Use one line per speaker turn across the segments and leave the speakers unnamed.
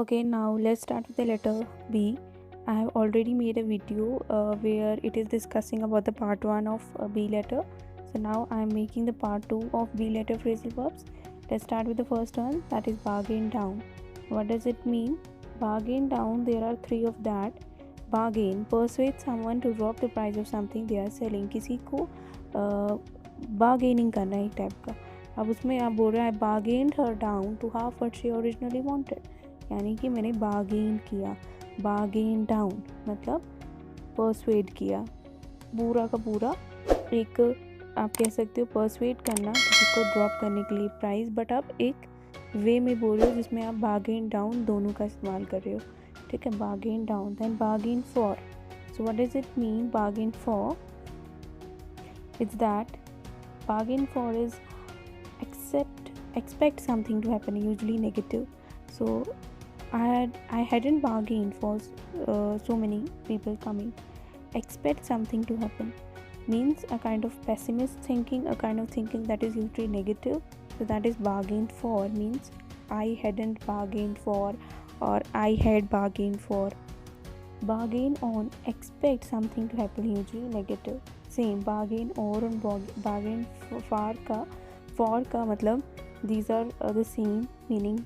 Okay, now let's start with the letter B. I have already made a video where it is discussing about the part 1 of B letter. So now I am making the part 2 of B letter phrasal verbs. Let's start with the first one, that is bargain down. What does it mean? Bargain down, there are three of that. Bargain, persuade someone to drop the price of something they are selling. किसी को bargaining करना है एक type का. अब उसमें आप बोल रहे हैं I bargained her down to half what she originally wanted. यानी कि मैंने बार्गेन किया. बार्गेन डाउन मतलब परसुएड किया. पूरा का पूरा एक आप कह सकते हो परसुएड करना किसी को ड्रॉप करने के लिए प्राइस, बट आप एक वे में बोल रहे हो जिसमें आप बार्गेन डाउन दोनों का इस्तेमाल कर रहे हो. ठीक है, bargain down. Then bargain for. So what does it mean bargain for? It's that bargain for is expect something to happen, usually negative. So I hadn't bargained for so many people coming. Expect something to happen means a kind of pessimist thinking, a kind of thinking that is usually negative. So that is bargained for means I hadn't bargained for or I had bargained for. Bargain on, expect something to happen, usually negative. Same bargain or on bargain for का मतलब these are the same meaning.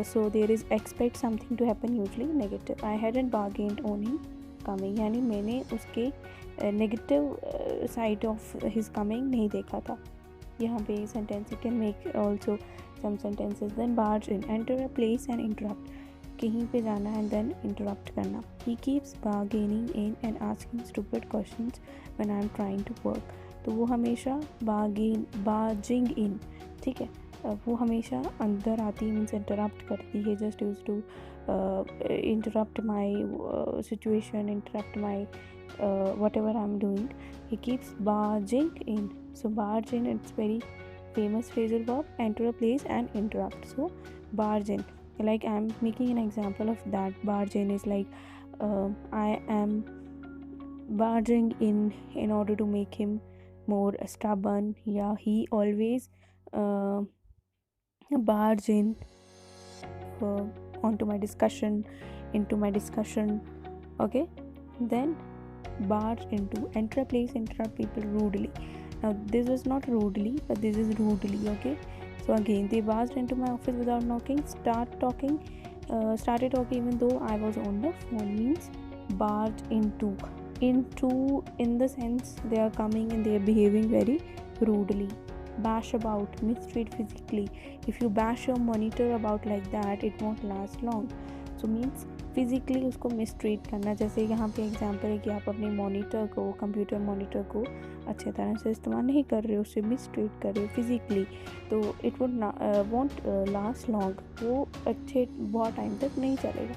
So there is expect something to happen, usually negative. I hadn't bargained on him coming, यानी मैंने उसके negative side of his coming नहीं देखा था. यहाँ पे sentence you can make also some sentences. Then barge in, enter a place and interrupt. कहीं पे जाना and then interrupt करना. He keeps bargaining in and asking stupid questions when I am trying to work. तो वो हमेशा barging in, ठीक है, वो हमेशा अंदर आती है, मीन्स इंटरप्ट करती है. Just use to interrupt my situation, interrupt my whatever I'm doing. He keeps barging in. So barge in, it's very famous phrasal verb. Enter a place and interrupt. So barge in, like I'm making an example of that. Barge in is like I am barging in order to make him more stubborn. Yeah, he always barge in into my discussion. Okay, then barge into, enter a place, interrupt people rudely. Now this is not rudely, but this is rudely. Okay, so again they barged into my office without knocking. Started talking even though I was on the phone means barge into in the sense they are coming and they are behaving very rudely. Bash about, mistreat physically. If you bash your monitor about like that, it won't last long. So means physically उसको mistreat करना. जैसे यहाँ पे example है कि आप अपने monitor को, कंप्यूटर मॉनिटर को अच्छे तरह से इस्तेमाल नहीं कर रहे हो, उससे मिसट्रीट कर रहे हो फिजिकली, तो इट वोंट लास्ट लॉन्ग, वो अच्छे बहुत टाइम तक नहीं चलेगा.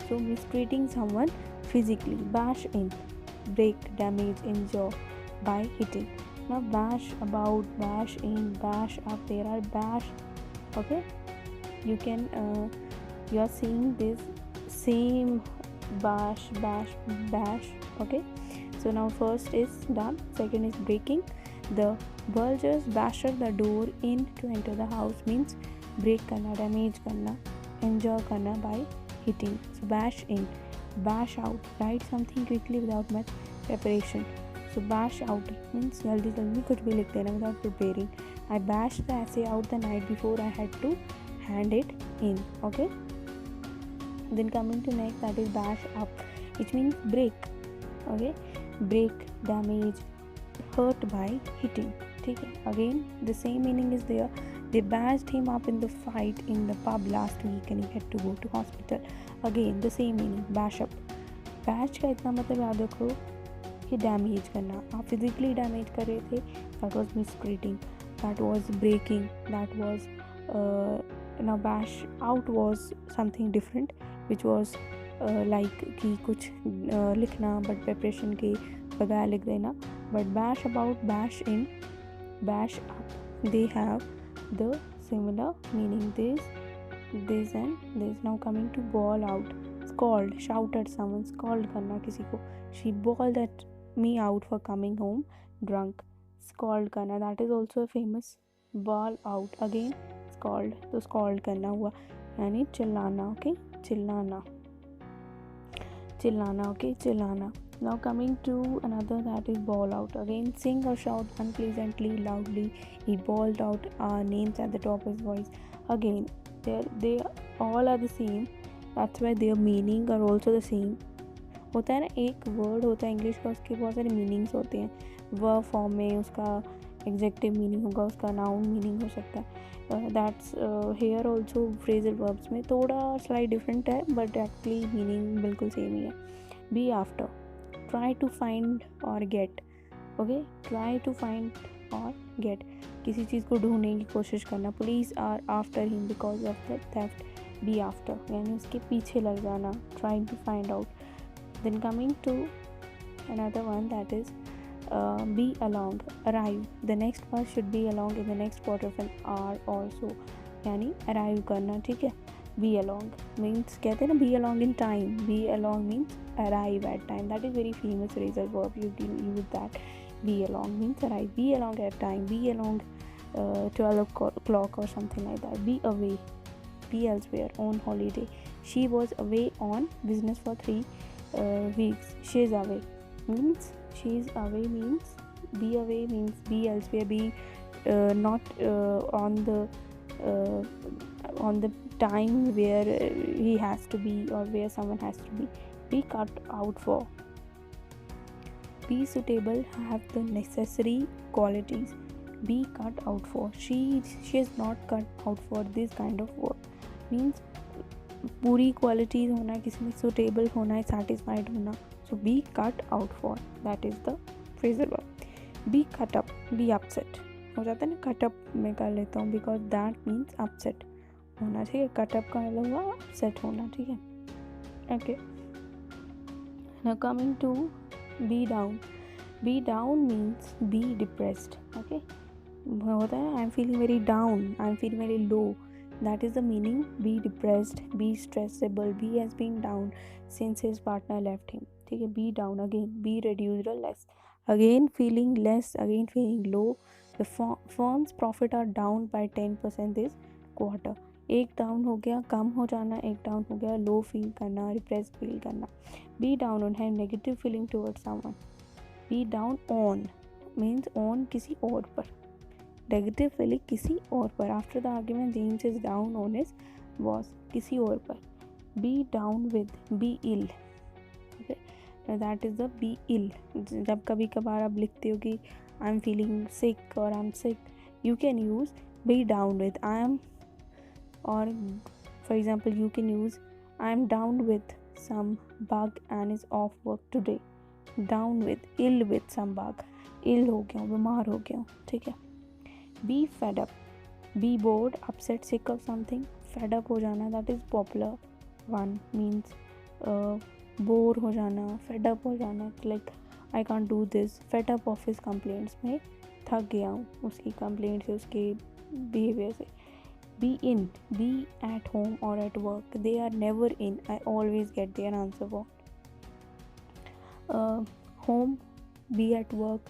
सो मिसट्रीटिंग someone physically. Bash in, break, damage, injure by hitting. Now bash about, bash in, bash up, there are bash. Okay, you can you are seeing this same bash. Okay, so now first is done, second is breaking. The vultures basher the door in to enter the house means break करना, damage करना, injure करना by hitting. So bash in. Bash out, write something quickly without much preparation. So bash out means जल्दी कुछ भी लिख देना without preparing. I bashed the essay out the night before I had to hand it in. Okay, then coming to next, that is bash up, which means break. Okay, break, damage, hurt by hitting. ठीक है, again the same meaning is there. They bashed him up in the fight in the pub last week and he had to go to hospital. Again the same meaning, bash up. bash का इतना मतलब याद रखो कि damage करना. आप physically damage कर रहे थे, that was mistreating, that was breaking, that was now bash out was something different, which was like कि कुछ लिखना but preparation के बगैर लिख देना. But bash about, bash in, bash up, they have the similar meaning, this and this. Now coming to bawl out. Scold, shout at someone, scold करना किसी को. She bawled at me out for coming home drunk. Scold करना, that is also a famous. Bawl out, again scold, तो scold करना हुआ. यानी चिल्लाना. Okay, चिल्लाना, चिल्लाना. ओके, चिल्लाना. Now coming to another, that is bawl out. Again, sing or shout unpleasantly loudly. He bawled out our names at the top of his voice. Again, they all are the same. That's why their meaning are also the same. होता है ना, एक word होता है English का, उसके बहुत सारे मीनिंग्स होते हैं. वर्ब फॉर्म में उसका एग्जेक्टिव मीनिंग होगा, उसका नाउन मीनिंग हो सकता है. That's here also phrasal verbs में थोड़ा स्लाइट डिफरेंट है, बट एक्चुअली मीनिंग बिल्कुल सेम ही है. Be after, try to find or get. Okay, try to find or get, किसी चीज़ को ढूंढने की कोशिश करना. Police are after him because of the theft. Be after यानी उसके पीछे लग जाना. Trying to find out. Then coming to another one, that is be along, arrive. The next part should be along in the next quarter of an hour or so, यानी arrive करना. ठीक है. be along means, कहते हैं ना, be along in time. be along means arrive at time. That is very famous phrasal verb, you can use that. be along means arrive. be along at time. be along 12 o'clock or something like that. be away, be elsewhere, on holiday. She was away on business for 3 weeks. She is away means, she is away means, be away means be elsewhere, be not on the time where he has to be or where someone has to be. Be cut out for, be suitable, have the necessary qualities. be cut out for, she is not cut out for this kind of work. means पूरी qualities होना है किसी में, suitable होना है, satisfied होना. So be cut out for, that is the phrasal verb. Be cut up, be upset हो जाता है ना, कट अप में कर लेता हूँ बिकॉज दैट मीन्स अपसेट होना. ठीक है, कट अप का मतलब हुआ अपसेट होना. ठीक है. Okay, now coming to be down. Be down means be depressed. Okay, होता है I am feeling very down, I am feeling very low. That is the meaning. Be depressed, be stressable, be as being down since his partner left him. ठीक है. Be down again, be reduced or less. Again feeling less, again feeling low. The firm's profit are down by 10% this quarter. एक down हो गया, कम हो जाना. एक down हो गया, लो फील करना, डिप्रेस फील करना. Be down on, have negative feeling towards someone. Be down on means on किसी और पर, नेगेटिव फीलिंग किसी और पर. After the argument James is down on his boss, किसी और पर. Be down with, be ill. That is the be ill. जब कभी कभार आप लिखते हो कि आई एम फीलिंग सिक और I am sick, you can use be down with I am, और for example you can use I am down with some bug and is off work today. Down with, ill with some bug, ill हो गया हूँ, बीमार हो गया हूँ. ठीक है. Be fed up, be bored, upset, sick of something. fed up हो जाना, that is popular one, means bore हो जाना, fed up हो जाना, like I can't do this. fed up of his complaints में थक गया हूँ उसकी कंप्लेंट से, उसके बिहेवियर से. be in, be at home or at work. they are never in, I always get their answer for. home, be at work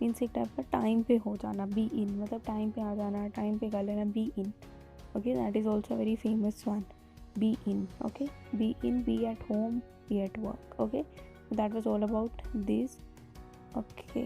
means एक type का टाइम पे हो जाना. बी इन मतलब टाइम पे आ जाना, टाइम पे कर लेना. Be in. Okay, that is also very famous one. Be in. Okay, be in, be at home, be at work. Okay, that was all about this. Okay.